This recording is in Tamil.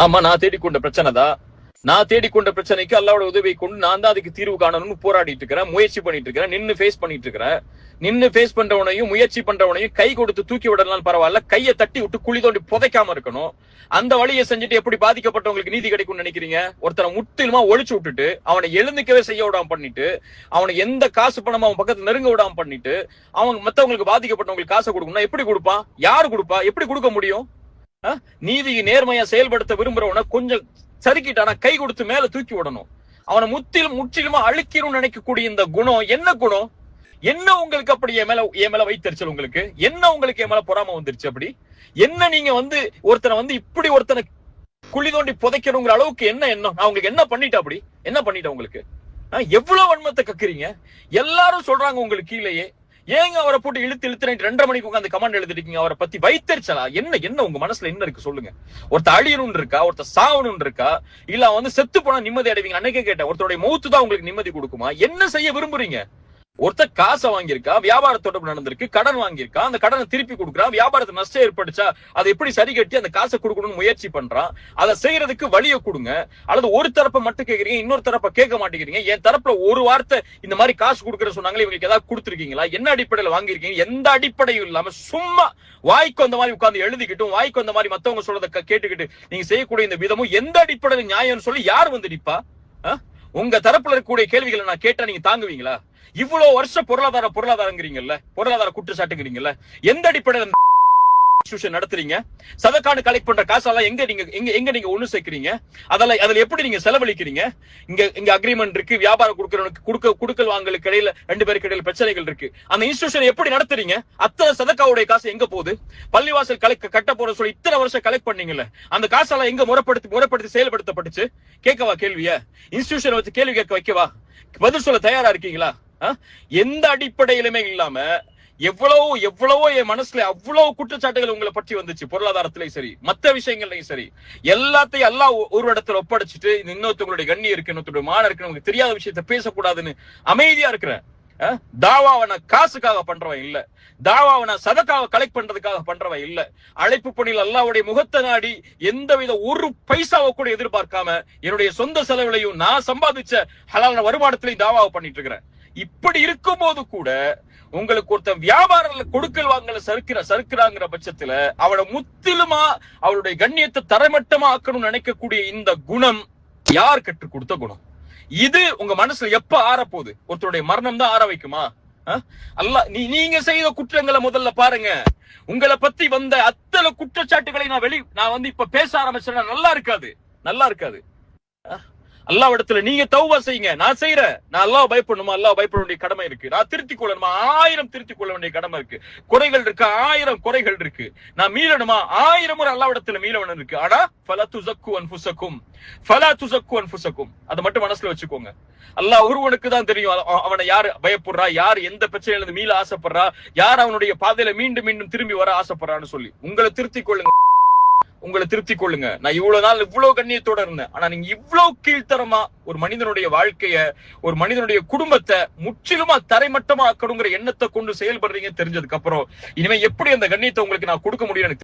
ஆமா, நான் தேடிக்கொண்ட பிரச்சனை தான். நான் தேடிக்கொண்ட பிரச்சனைக்கு அல்லாவோட உதவியை கொண்டு நான் தான் அதுக்கு தீர்வு காணணும்னு போராடிட்டு இருக்கிறேன், முயற்சி பண்ணிட்டு இருக்கிறேன், நின்னு ஃபேஸ் பண்ணிட்டு இருக்கிறேன். நின்னு ஃபேஸ் பண்றவனையும் முயற்சி பண்றவனையும் கை கொடுத்து தூக்கி விடலாம் பரவாயில்ல, கையை தட்டி விட்டு குழி தோண்டி புதைக்காம இருக்கணும். அந்த வழியை செஞ்சுட்டு எப்படி பாதிக்கப்பட்டவங்களுக்கு நீதி கிடைக்கும்னு நினைக்கிறீங்க? ஒருத்தரை முற்றிலுமா ஒழிச்சு விட்டுட்டு அவனை எழுந்துக்கவே செய்ய விடாம பண்ணிட்டு அவனுக்கு எந்த காசு பணம் அவன் பக்கத்துல நெருங்க விடாம பண்ணிட்டு அவங்க மத்தவங்களுக்கு பாதிக்கப்பட்டவங்களுக்கு காசை கொடுக்கணும். எப்படி கொடுப்பான்? யாரு கொடுப்பா? எப்படி கொடுக்க முடியும்? நீதியை நேர்மையா செயல்படுத்த விரும்புறவன கொஞ்சம் சறுக்கிட்டானா கை கொடுத்து மேல தூக்கி விடணும். அவனை முற்றிலுமா அழிக்கணும்னு நினைக்கக்கூடிய இந்த குணம் என்ன குணம்? என்ன உங்களுக்கு அப்படி என் மேல வைத்தறிச்சல்? உங்களுக்கு என்ன? உங்களுக்கு என் மேல பொறாம வந்துருச்சு? அப்படி என்ன? நீங்க ஒருத்தனை இப்படி ஒருத்தனை குழி தோண்டி புதைக்கணுங்கிற அளவுக்கு என்ன எண்ணம்? நான் உங்களுக்கு என்ன பண்ணிட்டேன்? அப்படி என்ன பண்ணிட்டேன் உங்களுக்கு? எவ்வளவு வன்மத்தை கக்குறீங்க? எல்லாரும் சொல்றாங்க உங்களுக்கு கீழேயே. ஏங்க அவரை போட்டு இழுத்து 2:30 மணிக்கு உட்காந்து கமெண்ட் எழுதிருக்கீங்க? அவரை பத்தி வைத்தறிச்சலா? என்ன உங்க மனசுல என்ன இருக்கு சொல்லுங்க? ஒருத்த அழியணும்னு இருக்கா? ஒருத்த சாவணும்னு இருக்கா? இல்ல செத்து போனா நிம்மதி அடைவீங்க? அன்னைக்கே கேட்டேன், ஒருத்தருடைய மௌத்து தான் உங்களுக்கு நிம்மதி கொடுக்குமா? என்ன செய்ய விரும்புறீங்க? ஒருத்தர் காசை வாங்கியிருக்கா, வியாபார தொடர்பு நடந்திருக்கு, கடன் வாங்கியிருக்கா, அந்த கடனை திருப்பி கொடுக்குறான், வியாபாரத்துக்கு நஷ்டம் ஏற்படுச்சா அதை எப்படி சரி கட்டி அந்த காசை கொடுக்கணும்னு முயற்சி பண்றான். அதை செய்யறதுக்கு வழியை கொடுங்க. அல்லது ஒரு தரப்பை மட்டும் கேக்குறீங்க, இன்னொரு தரப்பை கேட்க மாட்டேங்கிறீங்க. என் தரப்புல ஒரு வார்த்தை இந்த மாதிரி காசு கொடுக்குற சொன்னாங்களே, இவங்களுக்கு ஏதாவது கொடுத்துருக்கீங்களா? என்ன அடிப்படையில வாங்கியிருக்கீங்க? எந்த அடிப்படையும் இல்லாம சும்மா வாய்க்கு அந்த மாதிரி உட்கார்ந்து எழுதிக்கிட்டும் வாய்க்கு அந்த மாதிரி மத்தவங்க சொல்றதை கேட்டுக்கிட்டு நீங்க செய்யக்கூடிய இந்த விதமும் எந்த அடிப்படையில் நியாயம்னு சொல்லி யார் வந்து நிப்பா? உங்க தரப்புல இருக்கக்கூடிய கேள்விகளை நான் கேட்டா நீங்க தாங்குவீங்களா? இவ்வளவு வருஷம் பொருளாதாரங்கிறீங்கல்ல, பொருளாதார குற்றச்சாட்டுங்கிறீங்கல்ல, எந்த அடிப்படையில் நடத்துறீங்க? சதக்கானு கலெக்ட் பண்ற காசெல்லாம் எங்க நீங்க ஒண்ணு சேர்க்கிறீங்க? அதுல எப்படி நீங்க செலவழிக்கிறீங்க? இங்க அக்ரிமெண்ட் இருக்கு, வியாபாரம் கொடுக்கல் வாங்கலுக்கு இடையில 2 பேருக்கு இடையில பிரச்சனைகள் இருக்கு. அந்த இன்ஸ்டிடியூஷன் எப்படி நடத்துறீங்க? அத்தனை சதக்காவுடைய காசு எங்க போகுது? பள்ளிவாசல் கட்ட போற சொல்லி இத்தனை வருஷம் கலெக்ட் பண்ணீங்கல்ல, அந்த காசெல்லாம் எங்க முறைப்படுத்தி செயல்படுத்தப்பட்டுச்சு? கேட்கவா கேள்விய? இன்ஸ்டிடியூஷன் வச்சு கேள்வி கேட்க வைக்கவா? பதில் சொல்ல தயாரா இருக்கீங்களா? எந்த அடிப்படையிலுமே இல்லாம எவ்வளவோ என் மனசுல அவ்வளவு குற்றச்சாட்டுகள் உங்களை பற்றி வந்துச்சு. பொருளாதாரத்திலையும் சரி, மத்த விஷயங்கள்லயும் சரி, எல்லாத்தையும் எல்லாம் ஒரு இடத்துல ஒப்படைச்சிட்டு இன்னொருத்தவங்களுடைய கண்ணி இருக்கு, இன்னொருத்தருடைய மான இருக்கு, நமக்கு தெரியாத விஷயத்த பேசக்கூடாதுன்னு அமைதியா இருக்கிறேன். தாவாவை நான் காசுக்காக பண்றவன் இல்ல, தாவாவை நான் சதக்காக கலெக்ட் பண்றதுக்காக பண்றவன் இல்ல. அழைப்பு பணியில் அல்லாஹ்வுடைய முகத்தை நாடி எந்தவித ஒரு பைசாவை கூட எதிர்பார்க்காம என்னுடைய சொந்த செலவுலையும் நான் சம்பாதிச்ச ஹலாலான வருமானத்திலையும் தாவாவை பண்ணிட்டு இருக்கிறேன். இப்படி இருக்கும் போது கூட உங்களுக்கு ஒருத்த வியாபார கொடுக்கல் வாங்கல சறுக்கிறாங்கிற பட்சத்துல அவளை முற்றிலுமா அவளுடைய கண்ணியத்தை தரைமட்டமா ஆக்கணும்னு நினைக்கக்கூடிய இந்த குணம் யார் கற்றுக் கொடுத்த குணம்? இது உங்க மனசுல எப்ப ஆறப்போகுது? ஒருத்தருடைய மரணம் தான் ஆற வைக்குமா? நீங்க செய்த குற்றங்களை முதல்ல பாருங்க. உங்களை பத்தி வந்த அத்தனை குற்றச்சாட்டுகளை நான் இப்ப பேச ஆரம்பிச்சேன்னா நல்லா இருக்காது. அல்லாஹ்விடத்துல நீங்க தௌபா செய்யுங்க. நான் செய்யறேன். நான் அல்லாஹ் பயப்படணுமா? அல்லாஹ் பயப்பட வேண்டிய கடமை இருக்கு. நான் திருத்திக் கொள்ளணுமா? 1000 திருத்திக் கொள்ள வேண்டிய கடமை இருக்கு. குறைகள் இருக்கு, 1000 குறைகள் இருக்கு. நான் மீளணுமா? 1000 முறை அல்லாஹ்விடத்துல மீளவன் இருக்கு. ஆனா ஃபலா துஸக்கு அன்ஃபுஸக்கும் அதை மட்டும் மனசுல வச்சுக்கோங்க. அல்லாஹ் ஒருவனுக்கு தான் தெரியும் அவனை யாரு பயப்படுறா, யார் எந்த பிரச்சனையில இருந்து மீள ஆசைப்படுறா, யார் அவனுடைய பாதையில மீண்டும் திரும்பி வர ஆசைப்படுறான்னு சொல்லி உங்களை திருத்திக் கொள்ளுங்க. நான் இவ்வளவு நாள் இவ்வளவு கண்ணியத்தோட இருந்தேன். ஆனா நீங்க இவ்வளவு கீழ்த்தரமா ஒரு மனிதனுடைய வாழ்க்கைய, ஒரு மனிதனுடைய குடும்பத்தை முற்றிலுமா தரைமட்டமா ஆக்கணுங்கிற எண்ணத்தை கொண்டு செயல்படுறீங்க தெரிஞ்சதுக்கு அப்புறம் இனிமே எப்படி அந்த கண்ணியத்தை உங்களுக்கு நான் கொடுக்க முடியும்?